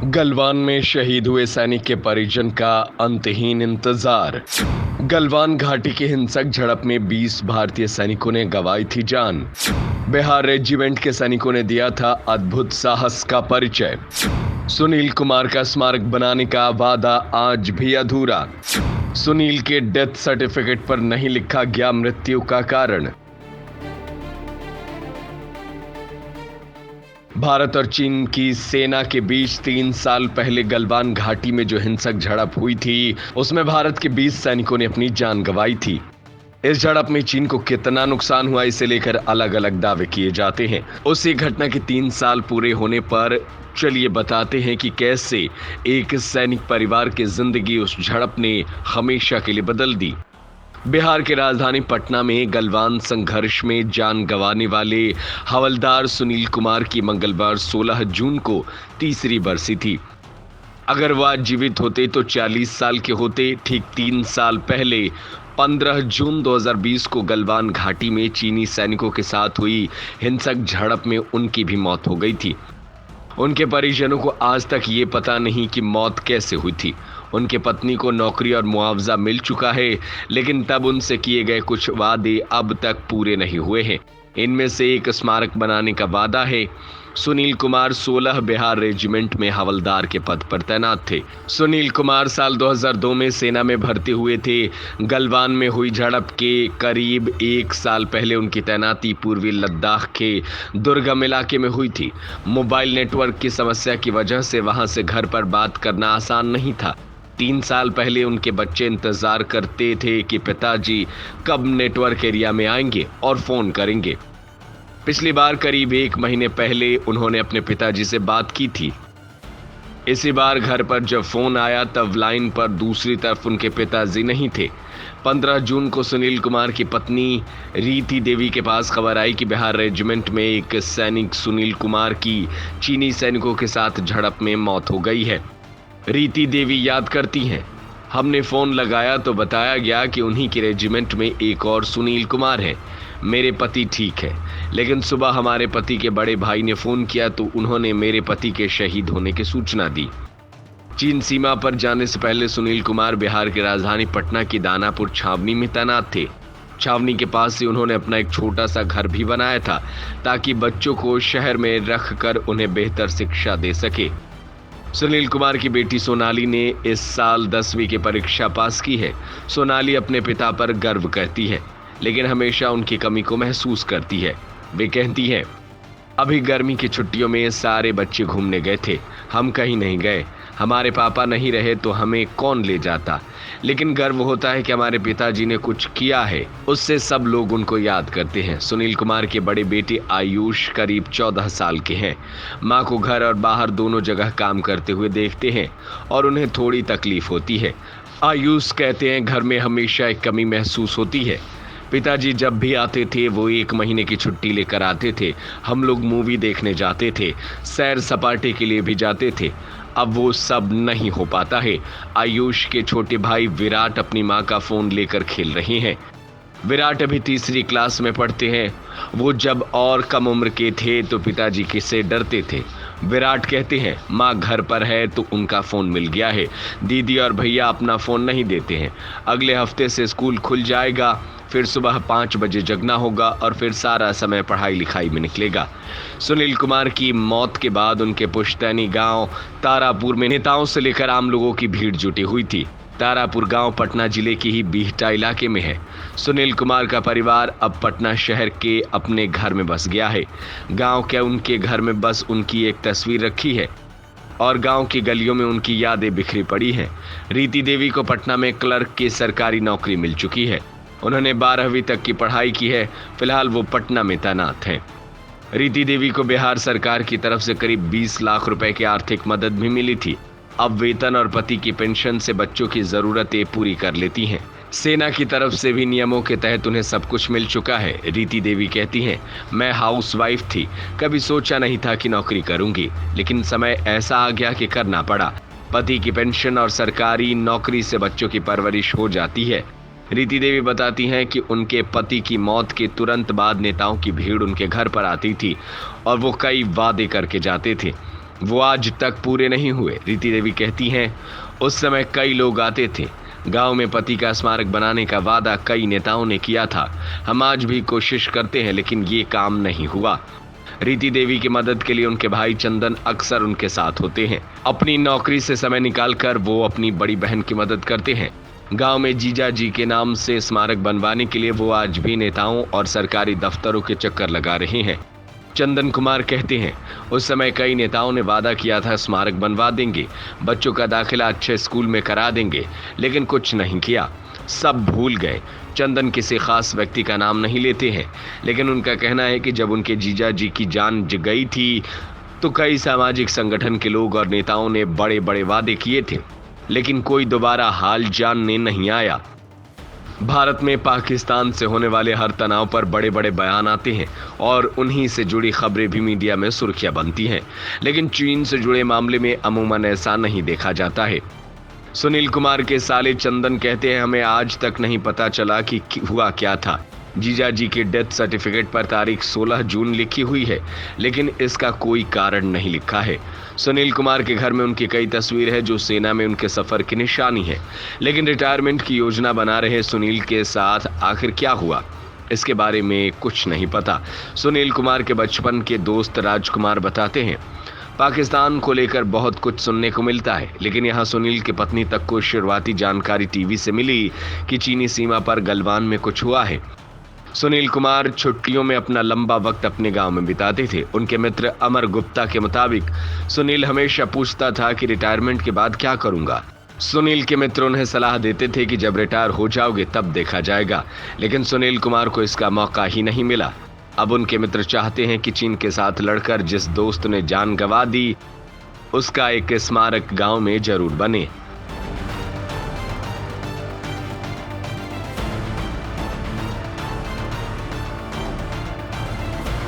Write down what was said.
गलवान में शहीद हुए सैनिक के परिजन का अंतहीन इंतजार। गलवान घाटी की हिंसक झड़प में 20 भारतीय सैनिकों ने गंवाई थी जान। बिहार रेजिमेंट के सैनिकों ने दिया था अद्भुत साहस का परिचय। सुनील कुमार का स्मारक बनाने का वादा आज भी अधूरा। सुनील के डेथ सर्टिफिकेट पर नहीं लिखा गया मृत्यु का कारण। भारत और चीन की सेना के बीच 3 साल पहले गलवान घाटी में जो हिंसक झड़प हुई थी, उसमें भारत के 20 सैनिकों ने अपनी जान गंवाई थी। इस झड़प में चीन को कितना नुकसान हुआ, इसे लेकर अलग अलग दावे किए जाते हैं। उसी घटना के 3 साल पूरे होने पर चलिए बताते हैं कि कैसे एक सैनिक परिवार की जिंदगी उस झड़प ने हमेशा के लिए बदल दी। बिहार की राजधानी पटना में गलवान संघर्ष में जान गंवाने वाले हवलदार सुनील कुमार की मंगलवार 16 जून को तीसरी बरसी थी। अगर वह जीवित होते तो 40 साल के होते। ठीक 3 साल पहले 15 जून 2020 को गलवान घाटी में चीनी सैनिकों के साथ हुई हिंसक झड़प में उनकी भी मौत हो गई थी। उनके परिजनों को आज तक ये पता नहीं कि मौत कैसे हुई थी। उनके पत्नी को नौकरी और मुआवजा मिल चुका है, लेकिन तब उनसे किए गए कुछ वादे अब तक पूरे नहीं हुए हैं। इनमें से एक स्मारक बनाने का वादा है। सुनील कुमार 16 बिहार रेजिमेंट में हवलदार के पद पर तैनात थे। सुनील कुमार साल 2002 में सेना में भर्ती हुए थे। गलवान में हुई झड़प के करीब 1 साल पहले उनकी तैनाती पूर्वी लद्दाख के दुर्गम इलाके में हुई थी। मोबाइल नेटवर्क की समस्या की वजह से वहां से घर पर बात करना आसान नहीं था। 3 साल पहले उनके बच्चे इंतजार करते थे कि पिताजी कब नेटवर्क एरिया में आएंगे और फोन करेंगे। पिछली बार करीब 1 महीने पहले उन्होंने अपने पिताजी से बात की थी। इसी बार घर पर जब फोन आया तब लाइन पर दूसरी तरफ उनके पिताजी नहीं थे। 15 जून को सुनील कुमार की पत्नी रीति देवी के पास खबर आई कि बिहार रेजिमेंट में एक सैनिक सुनील कुमार की चीनी सैनिकों के साथ झड़प में मौत हो गई है। रीति देवी याद करती हैं, हमने फोन लगाया तो बताया गया कि उन्हीं के रेजिमेंट में एक और सुनील कुमार है। मेरे पति ठीक है, लेकिन सुबह हमारे पति के बड़े भाई ने फोन किया तो उन्होंने मेरे पति के शहीद होने की सूचना दी। चीन सीमा पर जाने से पहले सुनील कुमार बिहार की राजधानी पटना की दानापुर छावनी में तैनात थे। छावनी के पास से उन्होंने अपना एक छोटा सा घर भी बनाया था ताकि बच्चों को शहर में रखकर उन्हें बेहतर शिक्षा दे सके। सुनील कुमार की बेटी सोनाली ने इस साल 10वीं की परीक्षा पास की है। सोनाली अपने पिता पर गर्व करती है, लेकिन हमेशा उनकी कमी को महसूस करती है। वे कहती हैं, अभी गर्मी की छुट्टियों में सारे बच्चे घूमने गए थे, हम कहीं नहीं गए। हमारे पापा नहीं रहे तो हमें कौन ले जाता, लेकिन गर्व होता है कि हमारे पिताजी ने कुछ किया है, उससे सब लोग उनको याद करते हैं। सुनील कुमार के बड़े बेटे आयुष करीब 14 साल के हैं। माँ को घर और बाहर दोनों जगह काम करते हुए देखते हैं और उन्हें थोड़ी तकलीफ होती है। आयुष कहते हैं, घर में हमेशा एक कमी महसूस होती है। पिताजी जब भी आते थे वो 1 महीने की छुट्टी लेकर आते थे। हम लोग मूवी देखने जाते थे, सैर सपाटे के लिए भी जाते थे। अब वो सब नहीं हो पाता है। आयुष के छोटे भाई विराट अपनी माँ का फोन लेकर खेल रहे हैं। विराट अभी 3री क्लास में पढ़ते हैं। वो जब और कम उम्र के थे तो पिताजी किससे डरते थे। विराट कहते हैं, माँ घर पर है तो उनका फ़ोन मिल गया है। दीदी और भैया अपना फ़ोन नहीं देते हैं। अगले हफ्ते से स्कूल खुल जाएगा, फिर सुबह 5 बजे जगना होगा और फिर सारा समय पढ़ाई लिखाई में निकलेगा। सुनील कुमार की मौत के बाद उनके पुश्तैनी गांव तारापुर में नेताओं से लेकर आम लोगों की भीड़ जुटी हुई थी। तारापुर गांव पटना जिले के ही बिहटा इलाके में है। सुनील कुमार का परिवार अब पटना शहर के अपने घर में बस गया है। गांव के उनके घर में बस उनकी एक तस्वीर रखी है और गांव की गलियों में उनकी यादें बिखरी पड़ी हैं। रीति देवी को पटना में क्लर्क की सरकारी नौकरी मिल चुकी है। उन्होंने 12वीं तक की पढ़ाई की है। फिलहाल वो पटना में तैनात हैं। रीति देवी को बिहार सरकार की तरफ से करीब 20 लाख रुपए की आर्थिक मदद भी मिली थी। अब वेतन और पति की पेंशन से बच्चों की जरूरतें पूरी कर लेती हैं। सेना की तरफ से भी नियमों के तहत उन्हें सब कुछ मिल चुका है। रीति देवी कहती हैं, मैं हाउसवाइफ थी, कभी सोचा नहीं था कि नौकरी करूंगी, लेकिन समय ऐसा आ गया कि करना पड़ा। पति की पेंशन और सरकारी नौकरी से बच्चों की परवरिश हो जाती है। रीति देवी बताती हैं कि उनके पति की मौत के तुरंत बाद नेताओं की भीड़ उनके घर पर आती थी और वो कई वादे करके जाते थे। वो आज तक पूरे नहीं हुए। रीति देवी कहती हैं, उस समय कई लोग आते थे। गांव में पति का स्मारक बनाने का वादा कई नेताओं ने किया था। हम आज भी कोशिश करते हैं, लेकिन ये काम नहीं हुआ। रीति देवी की मदद के लिए उनके भाई चंदन अक्सर उनके साथ होते हैं। अपनी नौकरी से समय निकालकर वो अपनी बड़ी बहन की मदद करते हैं। गांव में जीजा जी के नाम से स्मारक बनवाने के लिए वो आज भी नेताओं और सरकारी दफ्तरों के चक्कर लगा रहे हैं। चंदन कुमार कहते हैं, उस समय कई नेताओं ने वादा किया था स्मारक बनवा देंगे, बच्चों का दाखिला अच्छे स्कूल में करा देंगे, लेकिन कुछ नहीं किया, सब भूल गए। चंदन किसी खास व्यक्ति का नाम नहीं लेते हैं, लेकिन उनका कहना है कि जब उनके जीजा जी की जान गई थी तो कई सामाजिक संगठन के लोग और नेताओं ने बड़े बड़े वादे किए थे, लेकिन कोई दोबारा हाल जानने नहीं आया। भारत में पाकिस्तान से होने वाले हर तनाव पर बड़े बड़े बयान आते हैं और उन्हीं से जुड़ी खबरें भी मीडिया में सुर्खियां बनती हैं, लेकिन चीन से जुड़े मामले में अमूमन ऐसा नहीं देखा जाता है। सुनील कुमार के साले चंदन कहते हैं, हमें आज तक नहीं पता चला कि हुआ क्या था। जीजा जी के डेथ सर्टिफिकेट पर तारीख 16 जून लिखी हुई है, लेकिन इसका कोई कारण नहीं लिखा है। सुनील कुमार के घर में उनकी कई तस्वीर है जो सेना में उनके सफर की निशानी है, लेकिन रिटायरमेंट की योजना बना रहे सुनील के साथ आखिर क्या हुआ, इसके बारे में कुछ नहीं पता। सुनील कुमार के बचपन के दोस्त राजकुमार बताते हैं, पाकिस्तान को लेकर बहुत कुछ सुनने को मिलता है, लेकिन यहाँ सुनील की पत्नी तक को शुरुआती जानकारी टीवी से मिली कि चीनी सीमा पर गलवान में कुछ हुआ है। सुनील कुमार छुट्टियों में अपना लंबा वक्त अपने गांव में बिताते थे। उनके मित्र अमर गुप्ता के मुताबिक सुनील हमेशा पूछता था कि रिटायरमेंट के बाद क्या करूंगा। सुनील के मित्र उन्हें सलाह देते थे कि जब रिटायर हो जाओगे तब देखा जाएगा, लेकिन सुनील कुमार को इसका मौका ही नहीं मिला। अब उनके मित्र चाहते हैं कि चीन के साथ लड़कर जिस दोस्त ने जान गंवा दी उसका एक स्मारक गांव में जरूर बने।